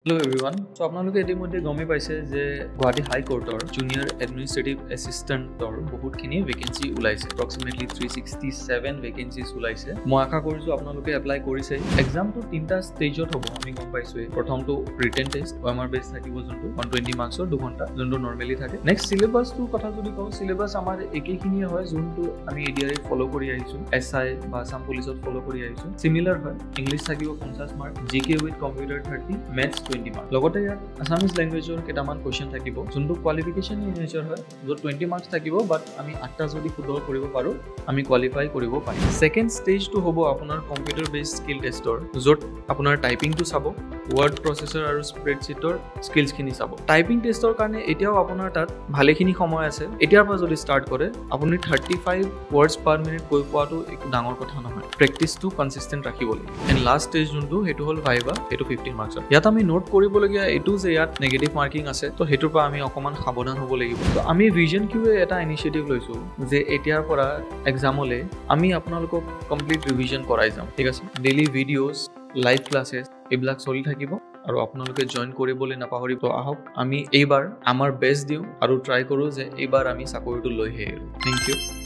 Hello everyone. So আপোনালোকে ইতিমধ্যে গমে পাইছে যে গুৱাহাটী হাই কোৰ্টৰ জুনিয়ৰ এডমিনিষ্ট্ৰেটিভ এছিষ্টেণ্টৰ বহুতখিনি ভেকেঞ্চি ওলাইছে approximately 367 ভেকেঞ্চিজ ওলাইছে মই আশা কৰিছো আপোনালোকে এপ্লাই কৰিছে এক্সামটো তিনটা ষ্টেজত হ'ব আমি গম পাইছো প্ৰথমটো ৰিটেন টেষ্ট OMR বেস থাকিব যোনটো 120 মাৰ্কছৰ 2 ঘণ্টা যোনটো নৰমালি থাকে নেক্সট সিলেবাসটো কথা যদি কওঁ সিলেবাস আমাৰ একেখিনিয়ে হয় যোনটো আমি এডিআৰএ ফলো কৰি আহিছো এসআই বা আসাম পুলিচত ফলো কৰি আহিছো সিমিলাৰ হয় ইংলিশ থাকিব 50 মাৰ্ক জিকে উইথ কম্পিউটাৰ 30 মেথছ 20 মাৰ্ক লগতে ইয়াত আসামিজ ল্যাঙ্গুৱেজৰ কেইটামান কোৱেশ্চন থাকিব যোনটো কোৱালিফিকেশন ইন নেচাৰ হয় য'ত 20 মাৰ্কছ থাকিব বাট আমি 8টা যদি শুদ্ধ কৰিব পাৰো আমি কোৱালিফাই কৰিব পাৰিম সেকেন্ড ষ্টেজটো হ'ব আপোনাৰ কম্পিউটাৰ বেসড স্কিল টেষ্টৰ য'ত আপোনাৰ টাইপিংটো চাব ওয়াৰ্ড প্ৰসেসৰ আৰু স্প্ৰেডশিটৰ স্কিলস খিনি চাব টাইপিং টেষ্টৰ কাৰণে এতিয়াও আপোনাৰ তাত ভালেখিনি সময় আছে এতিয়াৰ পৰা যদি ষ্টাৰ্ট কৰে আপুনি 35 ওয়াৰ্ডস পাৰ মিনিট কৈ পোৱাটো একো ডাঙৰ কথা নহয় প্ৰেক্টিসটো কনসিস্টেন্ট ৰাখিব লাগিব এন্ড লাষ্ট ষ্টেজ যোনটো হেতু হল ভাইবা হেতু 15 মাৰ্কছৰ ইয়াত আমি নোট কৰিবলগীয়া এটো যে ইয়াত নেগেটিভ মাৰ্কিং আছে তো হেতুৰ পৰা আমি অকমান সাৱধান হ'ব লাগিব তো আমি ভিজন কিউৱে এটা ইনিশিয়েটিভ লৈছো যে এতিয়াৰ পৰা এক্সামলে আমি আপোনালোকক কমপ্লিট ৰিভিজন কৰাই যাম ঠিক আছে ডেইলি ভিডিওস লাইভ ক্লাसेस এইবিলাক চলি থাকিব আৰু আপোনালোকে জয়েন কৰিবলৈ নাপাহৰিব আহক আমি এইবাৰ আমাৰ বেষ্ট দিও আৰু ট্ৰাই কৰো যে এইবাৰ আমি চাকৰিটো লৈ আহিম থ্যাংক ইউ